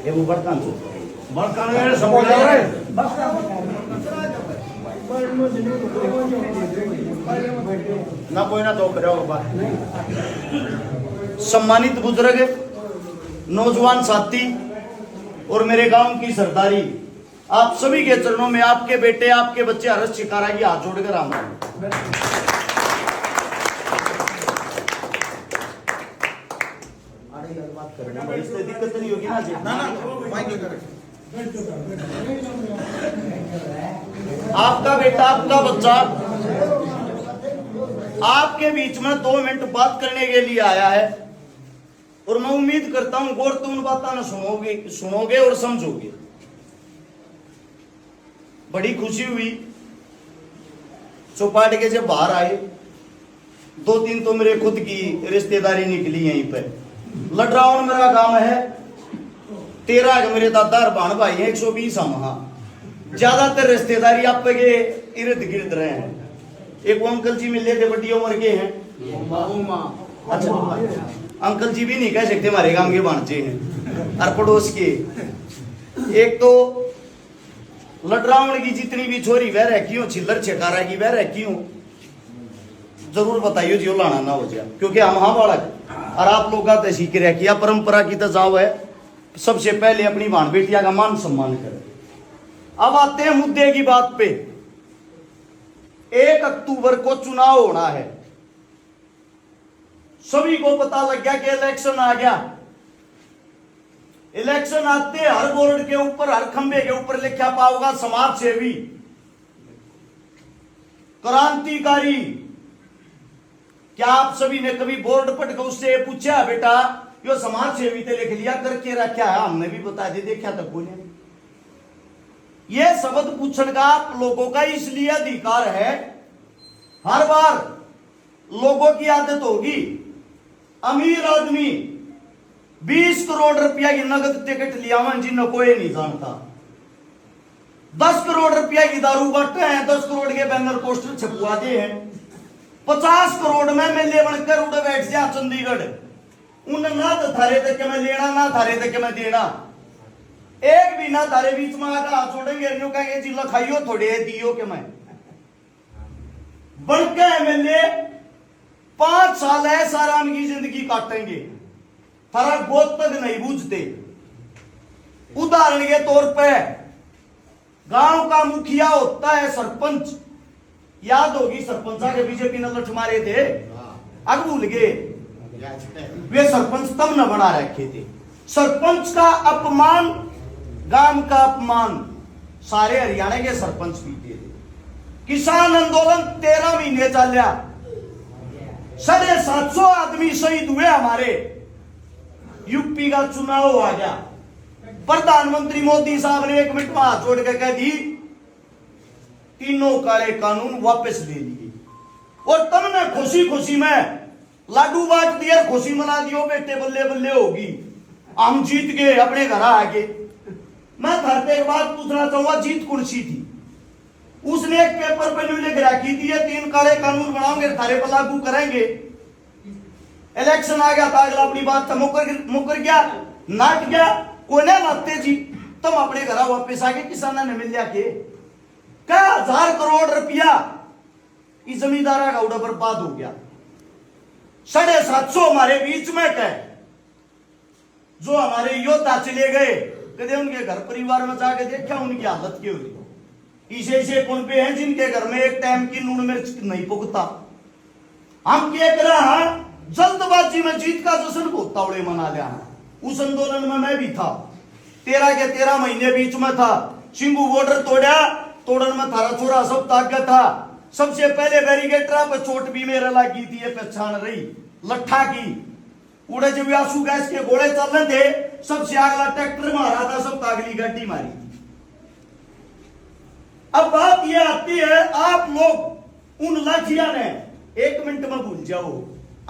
ये वो बड़का ना कोई ना तो करो बात। सम्मानित बुजुर्ग, नौजवान साथी और मेरे गांव की सरदारी, आप सभी के चरणों में आपके बेटे आपके बच्चे हर्ष शिकारा की हाथ जोड़कर आऊंगा। बात करना इसलिए दिक्कत नहीं होगी ना जी। आपका बेटा आपका बच्चा आपके बीच में 2 मिनट बात करने के लिए आया है और मैं उम्मीद करता हूं गौर तो उन बातों ने सुनोगे और समझोगे। बड़ी खुशी हुई चौपाटी के जब बाहर आए, 2-3 तो मेरे खुद की रिश्तेदारी निकली यहीं पे। लडराउन मेरा गांव है, 13 मेरे दादा और भाण भाई हैं, 120 हम। हाँ, ज्यादातर रिश्तेदारी आप के इर्द गिर्द रहे हैं। एक वो अंकल जी मिले थे, बड़ी उम्र के हैं। अच्छा, अंकल जी भी नहीं कह सकते, हमारे गांव के भाणजे हैं और पड़ोस के। एक तो लडरावण की जितनी भी छोरी वह रखी हो, छिल्लर छकारा की वह रखी हो, जरूर बताइयो जी लाना ना हो जाए, क्योंकि हम हाँ बालक और आप लोग का तैसी की रखिया परंपरा की तो जाओ है। सबसे पहले अपनी भाण बेटिया का मान सम्मान करें। अब आते हैं मुद्दे की बात पे। 1 अक्टूबर को चुनाव होना है, सभी को पता लग गया कि इलेक्शन आ गया। इलेक्शन आते हर बोर्ड के ऊपर, हर खंबे के ऊपर लिखा पाओगा समाज सेवी, क्रांतिकारी। क्या आप सभी ने कभी बोर्ड पढ़ कर उससे पूछा बेटा यो समाज सेवी ते लिख लिया करके रखा है? हमने भी बता दे, देखा तो कोई नहीं। ये शब्द पूछने का आप लोगों का इसलिए अधिकार है। हर बार लोगों की आदत होगी, अमीर आदमी 20 करोड़ रुपया की नगद टिकट लिया हुआ जिन्हें कोई नहीं जानता, 10 करोड़ रुपया की दारू बांटे हैं, 10 करोड़ के बैनर पोस्टर छपवा दिए हैं, 50 करोड़ में मेले बनकर उड़ बैठ जा चंडीगढ़। उन ना तो थारे तक के मैं लेना, ना थारे तक के मैं देना। एक भी ना थारे बीच में आकर हाथ छोड़ेंगे, न्यू कहेंगे जी लखाइयो थोड़े दियो के मैं बनके एमएलए 5 साल ऐसा आराम की जिंदगी काटेंगे, थारा गोद तक नहीं बूझते। उदाहरण के तौर पे गांव का मुखिया होता है सरपंच, याद होगी सरपंचा के बीजेपी ने लठ मारे थे, अब भूल गए। वे सरपंच तब न बना रखे थे। सरपंच का अपमान, गांव का अपमान सारे हरियाणा के सरपंच पीते थे। किसान आंदोलन 13 महीने चलिया, 750 आदमी शहीद हुए हमारे। यूपी का चुनाव आ गया, प्रधानमंत्री मोदी साहब ने 1 मिनट में हाथ जोड़ के कह दी तीनों काले कानून वापस ले लिए, और तुमने खुशी खुशी में लाडू बांट दिया, खुशी मना दियो, बेटे बल्ले बल्ले होगी, हम जीत गए अपने घर आके। मैं धरते के बाद पूछना चाहूंगा जीत कौन सी थी? उसने एक पेपर पे लिख रखी थी 3 काले कानून बनाओगे थारे पर लागू करेंगे। इलेक्शन आ गया था, अगला अपनी बात था, मुकर गया, नाट गया, कोई ना नाते जी, तुम अपने घर वापस आके किसानों ने मिल जाके क्या 1000 करोड़ रुपया इस जमींदारा का उड़ा बर्बाद हो गया। 750 हमारे बीच में कह जो हमारे योद्धा चले गए, कदे उनके घर परिवार में जाके देखा उनकी हालत क्या हुई। इसे कुंपे हैं जिनके घर में एक टाइम की लूण मिर्च नहीं पुगता। हम क्या कर रहे हैं, जल्दबाजी में जीत का जश्न को तावड़े मना लिया। उस आंदोलन में मैं भी था, 13 के 13 महीने बीच में था। सिंगू बॉर्डर तोड़ा, तोड़न में थारा छोरा सब ताकत था। सबसे पहले बैरिकेटर पर चोट भी मेरे लगी थी, ये पहचान रही लट्ठा की। उड़े जब आंसू गैस के घोड़े चल रहे थे, सबसे अगला ट्रैक्टर मारा था, सब अगली गड्डी मारी थी। अब बात ये आती है, आप लोग उन लाठिया ने 1 मिनट में भूल जाओ।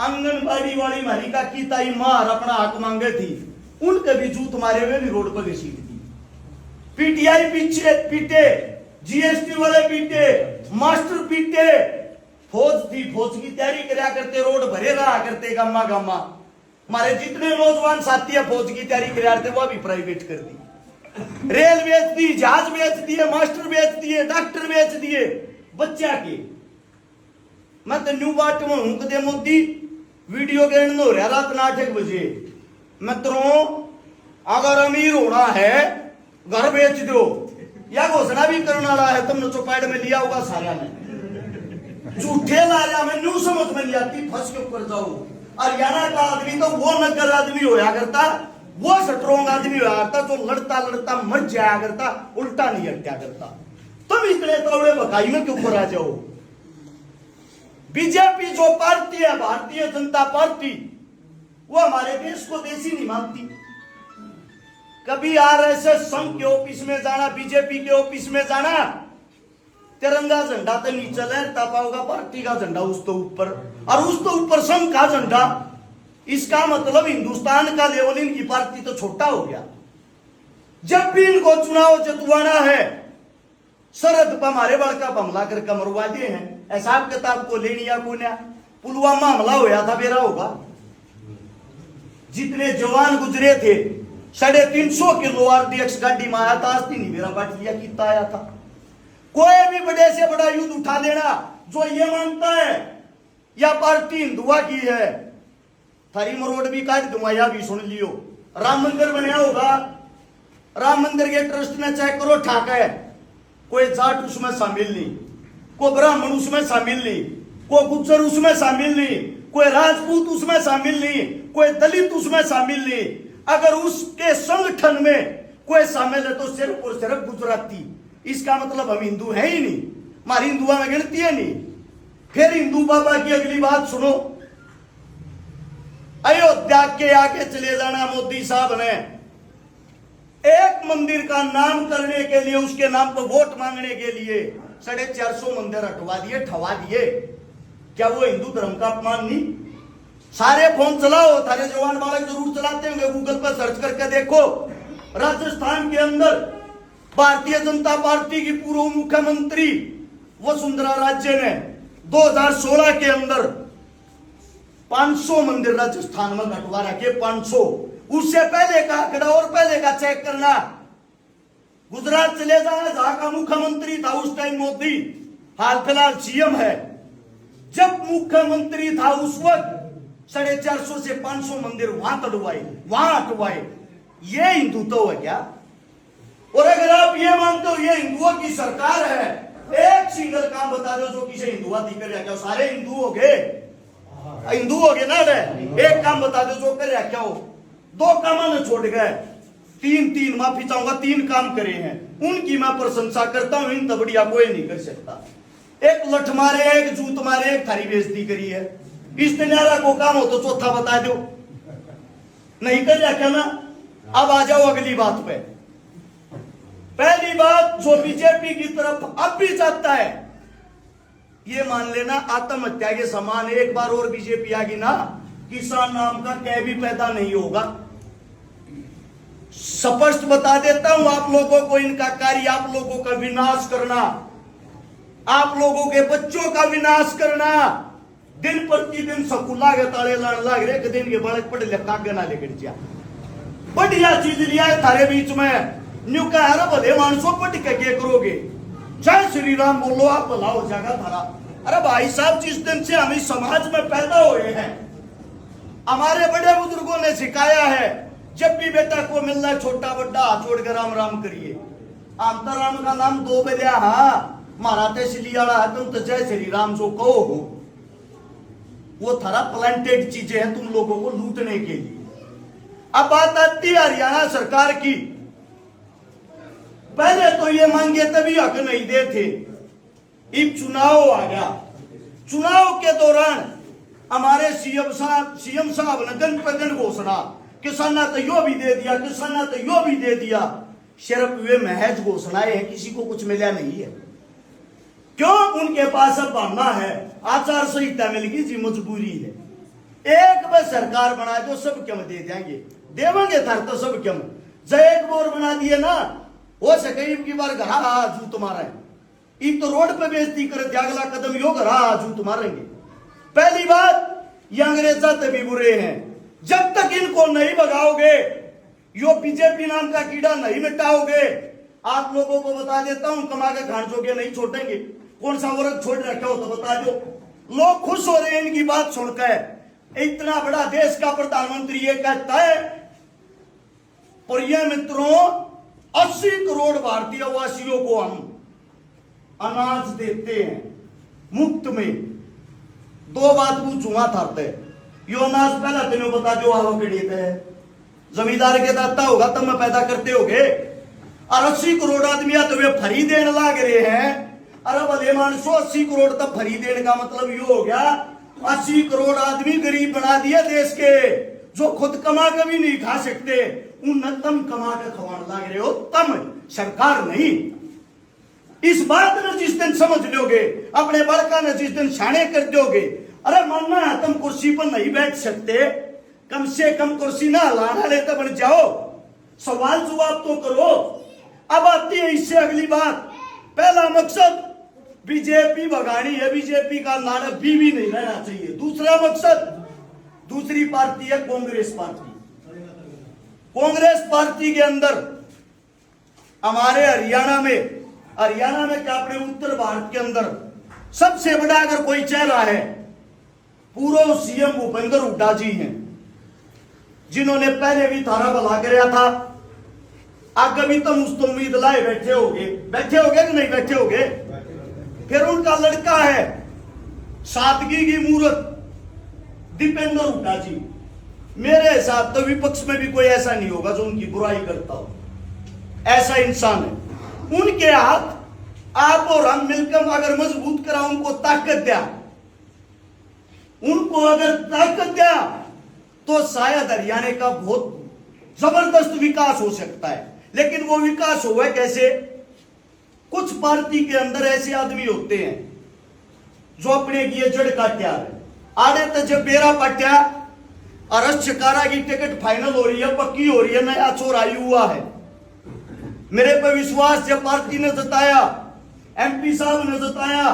आंगनबाड़ी वाली मारी का की ताई मार अपना हक मांगे थी, उनके भी जूत मारे हुए भी रोड पर घसीट दी। पीटीआई पीछे पीटे, जीएसटी वाले पीटे, मास्टर पीटे, फौज थी, फौज की तैयारी करा करते, रोड भरे रहा करते गामा गामा। हमारे जितने नौजवान साथी है फौज की तैयारी कर रहे थे वो भी प्राइवेट कर दी, रेल बेच दी, जहाज बेच दिए, मास्टर बेच दिए, डॉक्टर बेच दिए बच्चा के। मैं तो न्यू बाट में हूं कदे मोदी वीडियो गेम हो रहा रात 8 बजे। मित्रों, अगर अमीर होना है घर बेच दो, या घोषणा भी करने वाला है तुमने चौपाट में लिया होगा सारा ने, झूठे लाया में न्यू समझ में नहीं आती, फंस के ऊपर जाओ। हरियाणा का आदमी तो वो नगर आदमी होया करता, वो स्ट्रोंग आदमी होया करता जो लड़ता लड़ता मर जाया करता, उल्टा नहीं हत्या करता। तुम इतने तौड़े बकाई में क्यों ऊपर आ जाओ? बीजेपी जो पार्टी है, भारतीय जनता पार्टी, वो हमारे देश को देशी नहीं मानती। कभी आरएसएस संघ के ऑफिस में जाना, बीजेपी के ऑफिस में जाना, तिरंगा झंडा तो नीचे लहरता पाओगा, पार्टी का झंडा उस तो ऊपर, और उस तो ऊपर संघ का झंडा। इसका मतलब हिंदुस्तान का लेवल इनकी पार्टी तो छोटा हो गया। जब भी इनको चुनाव जितवाना है, सरहद पर हमारे बड़का हमला कर कमरवा दिए हैं। हिसाब किताब को लेनिया को ना, पुलवामा हमला होया था बेरा होगा, जितने जवान गुजरे थे 350 किलो आरडीएक्स गाड़ी में आया था, आज नहीं मेरा बाट लिया कितना आया था। कोई भी बड़े से बड़ा युद्ध उठा देना, जो ये मानता है या पार्टी हिंदुआ की है, थारी मरोड़ भी काट दूंगा, या भी सुन लियो। राम मंदिर बनाया होगा, राम मंदिर के ट्रस्ट ने चेक करो ठाक है, कोई जाट उसमें शामिल नहीं, कोई ब्राह्मण उसमें शामिल नहीं, कोई गुज्जर उसमें शामिल नहीं, कोई राजपूत उसमें शामिल नहीं, कोई दलित उसमें शामिल नहीं। अगर उसके संगठन में कोई शामिल है तो सिर्फ और सिर्फ गुजराती। इसका मतलब हम हिंदू हैं ही नहीं, हमारी हिंदुआ में गिनती है नहीं। फिर हिंदू बाबा की अगली बात सुनो, अयोध्या के आगे चले जाना मोदी साहब ने एक मंदिर का नाम करने के लिए, उसके नाम पर वोट मांगने के लिए 450 मंदिर हटवा दिए, ठवा दिए। क्या वो हिंदू धर्म का अपमान नहीं? सारे फोन चलाओ, थारे जवान बालक जरूर चलाते होंगे, गूगल पर सर्च करके देखो। राजस्थान के अंदर भारतीय जनता पार्टी की पूर्व मुख्यमंत्री वसुंधरा राजे ने 2016 के अंदर 500 मंदिर राजस्थान में घटवा रखे, 500। उससे पहले का आंकड़ा और पहले का चेक करना। गुजरात चले जाना, जहां का मुख्यमंत्री था उस टाइम मोदी, हाल फिलहाल सीएम है। जब मुख्यमंत्री था उस वक्त 450 से 500 मंदिर वहां तड़वाए, वहां हटवाए। ये हिंदुत्व है क्या? और अगर आप ये मानते हो ये हिंदुओं की सरकार है, एक सिंगल काम बता दो जो किसी हिंदुआ दिक्कत क्या? सारे हिंदू हो गए, हिंदू हो गए ना रे? एक काम बता दो जो कर क्या हो? 2 काम ने छोड़ गए, 3 माफी चाहूंगा, 3 काम करे हैं, उनकी मैं प्रशंसा करता हूं। इन तबड़िया कोई नहीं कर सकता। एक लठ मारे, एक जूत मारे, एक थारी बेइज्जती करी है। इस दुनिया को काम हो तो चौथा बता दो, नहीं कर क्या ना? अब आ जाओ अगली बात पे। पहली बात जो बीजेपी की तरफ अब भी जाता है, ये मान लेना आत्महत्या के समान एक बार और बीजेपी आ गई ना, किसान नाम का कह भी पैदा नहीं होगा। स्पष्ट बता देता हूं आप लोगों को, इनका कार्य आप लोगों का विनाश करना, आप लोगों के बच्चों का विनाश करना। दिन प्रतिदिन स्कूला के ताले लाने लग रहे, दिन के बालक पढ़ लिखा के ना लेकर जा, बढ़िया चीज लिया है थारे बीच में। न्यू कह रहा भले मानसों पढ़ के करोगे, जय श्री राम बोलो, आप भला हो जाएगा थारा। अरे भाई साहब, जिस दिन से हम इस समाज में पैदा हुए हैं, हमारे बड़े बुजुर्गों ने सिखाया है, जब भी बेटा को मिलना है छोटा बड़ा हाथ जोड़ कर राम राम करिए। आमता राम का नाम 2 बजे, हाँ मारा तहसीली वाला है, तुम तो जय श्री राम जो कहो हो, वो थारा प्लांटेड चीजें हैं तुम लोगों को लूटने के लिए। अब बात आती है हरियाणा सरकार की। पहले तो ये मांगे तभी हक नहीं दे थे, अब चुनाव आ गया। चुनाव के दौरान हमारे सीएम साहब ने दिन पर दिन घोषणा, किसाना तो यो भी दे दिया, किसाना तो यो भी दे दिया। सिर्फ वे महज घोषणाएं हैं, किसी को कुछ मिला नहीं है। क्यों? उनके पास अब बहाना है, आचार संहिता मिल गई जी, मजबूरी है। एक बार सरकार बना दो सब क्यों दे देंगे, देवेंगे थर तो सब क्यों। जय एक बोर बना दिए ना, हो सके की बार घरा जूत मारे, एक तो रोड पे बेइज्जती कर दिया, अगला कदम यो घरा जूत मारेंगे। पहली बात, ये अंग्रेजा तभी बुरे हैं, जब तक इनको नहीं भगाओगे, यो बीजेपी नाम का कीड़ा नहीं मिटाओगे, आप लोगों को बता देता हूं, कमा के खान जोगे नहीं छोड़ेंगे। कौन सा वर्ग छोड़ रखा हो तो बता दो। लोग खुश हो रहे हैं इनकी बात सुनकर। इतना बड़ा देश का प्रधानमंत्री ये कहता है। प्रिय मित्रों, 80 करोड़ भारतीय वासियों को हम अनाज देते हैं मुफ्त में। दो बात पूछूंगा थाते, यो अनाज पहला तेने बता जो आओ के है जमींदार के दाता होगा तब मैं पैदा करते होगे। और 80 करोड़ आदमी तो वे फरी देने लाग रहे हैं। अरे भले मानसो 80 करोड़ तक फरी देने का मतलब ये हो गया 80 करोड़ आदमी गरीब बना दिए देश के, जो खुद कमा के भी नहीं खा सकते, उन तम कमा के खवाने लाग रहे हो, तम सरकार नहीं। इस बात ने जिस दिन समझ लोगे, अपने बड़का ने जिस दिन शाने कर दोगे, अरे मानना है तुम कुर्सी पर नहीं बैठ सकते, कम से कम कुर्सी ना लाना लेते बन जाओ, सवाल जवाब तो करो। अब आती है इससे अगली बात। पहला मकसद बीजेपी भगानी है, बीजेपी का नाटक भी नहीं रहना चाहिए। दूसरा मकसद, दूसरी पार्टी है कांग्रेस पार्टी। कांग्रेस पार्टी के अंदर हमारे हरियाणा में क्या अपने उत्तर भारत के अंदर सबसे बड़ा अगर कोई चेहरा है, पूर्व सीएम भूपेंद्र हुड्डा जी हैं, जिन्होंने पहले भी थारा भला कराया था। आगे भी तुम उस उम्मीद लाए बैठे होगे कि नहीं बैठे होगे। फिर उनका लड़का है सादगी की मूर्त दीपेंद्र हुड्डा जी। मेरे हिसाब तो विपक्ष में भी कोई ऐसा नहीं होगा जो उनकी बुराई करता हो, ऐसा इंसान है। उनके हाथ आप और हम मिलकर अगर मजबूत करा, उनको ताकत दिया, उनको अगर ताकत दिया तो शायद हरियाणा का बहुत जबरदस्त विकास हो सकता है। लेकिन वो विकास हुआ कैसे? कुछ पार्टी के अंदर ऐसे आदमी होते हैं जो अपने किए जड़ काट्या है, आड़े तो जब बेरा पट्या और चकारा की टिकट फाइनल हो रही है, पक्की हो रही है, नया चोर आई हुआ है। मेरे पे विश्वास जब पार्टी ने जताया, एमपी साहब ने जताया,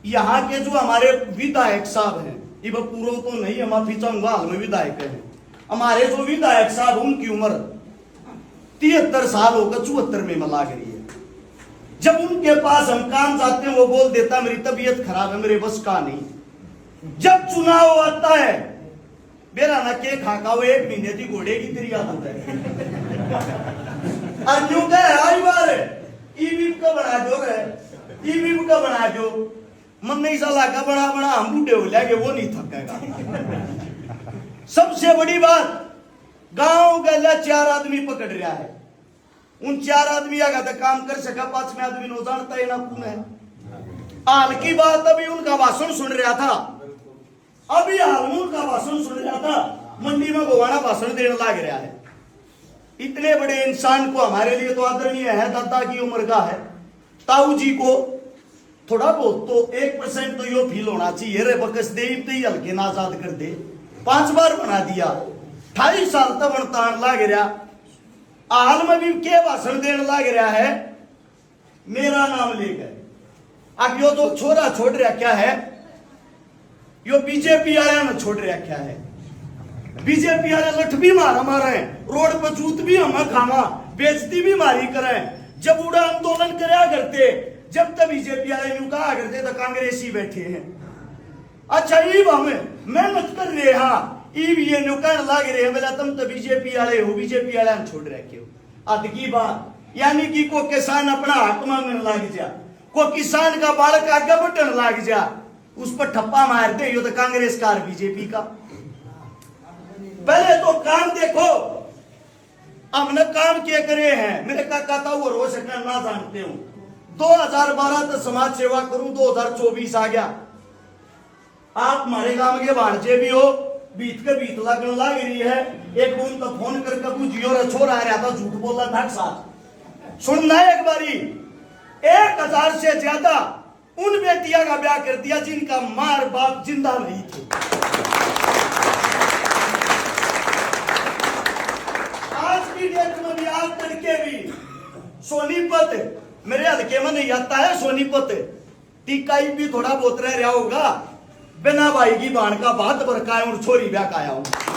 यहां के जो हमारे विधायक साहब हैं, ये पूर्व तो नहीं, हम माफी चाहूंगा, हाल में विधायक हैं, हमारे जो विधायक साहब उनकी उम्र 73 साल होकर 74 में लाग रही है। जब उनके पास हम काम जाते हैं, वो बोल देता मेरी तबीयत खराब है, मेरे बस का नहीं। जब चुनाव आता है, मेरा ना के खाका वो 1 महीने की घोड़े की तेरी आदत है। और क्यों कहे आई बार ईवीएम का बना दो, ईवीएम का बना दो, मन नहीं साला का बना हम बूढ़े हो लेंगे, वो नहीं थकेगा। सबसे बड़ी बात, गांव गला 4 आदमी पकड़ रहा है, उन 4 आदमी आगा तो काम कर सका, 5वें आदमी नो जानता है ना कौन है। हाल की बात, अभी उनका भाषण सुन रहा था, अभी हाल में उनका भाषण सुन रहा था, मंडी में गोवाना भाषण देने लग रहा है। इतने बड़े इंसान को हमारे लिए तो आदरणीय है, दादा की उम्र का है, ताऊ जी को थोड़ा बहुत तो 1% तो यो फील होना चाहिए, रे बकस दे तो ही हल्के ना आजाद कर दे। 5 बार बना दिया, 28 साल तक बनतान लाग रहा, हाल में भी के भाषण देने लग रहा है, मेरा नाम लेकर। अब यो तो छोरा छोड़ रहा क्या है, यो बीजेपी वाले ने छोड़ रहा क्या है। बीजेपी वाले लठ भी मारे, रोड पर जूत भी हम खावा, बेइज्जती भी मारी करें। जब उड़ा आंदोलन कराया करते, जब तक बीजेपी वाले यूं कहा करते तो कांग्रेसी बैठे हैं। अच्छा ईब हमें मेहनत कर रहे, हाँ ईब ये नुकसान लाग रहे हैं, बोला तुम तो बीजेपी वाले हो, बीजेपी वाले छोड़ रखे हो। अद की बात, यानी कि को किसान अपना हक मांगने लग जा, को किसान का बालक आगे बढ़ने लग जा, उस पर ठप्पा मार दे, यो तो कांग्रेस का बीजेपी का। पहले तो काम देखो, हमने काम क्या करे हैं। मेरे काका था वो रोज ना जानते हूं, 2012 तक समाज सेवा करूं, 2024 आ गया। आप हमारे गांव के भांजे भी हो, बीत के बीत लगने लग रही है। एक उन तो फोन करके पूछियो, रे छोरा आ रहा था, झूठ बोल रहा था साथ सुनना एक बारी। 1000 से ज्यादा उन बेटियां का ब्याह कर दिया जिनका मार बाप जिंदा नहीं थे। आज की डेट में भी, आज तड़के भी सोनीपत मेरे हल्के में नहीं आता है, सोनीपत टीका भी थोड़ा बहुत रह रहा होगा, बिना भाई की बाण का बात बरका है और छोरी ब्याह का आया हूं।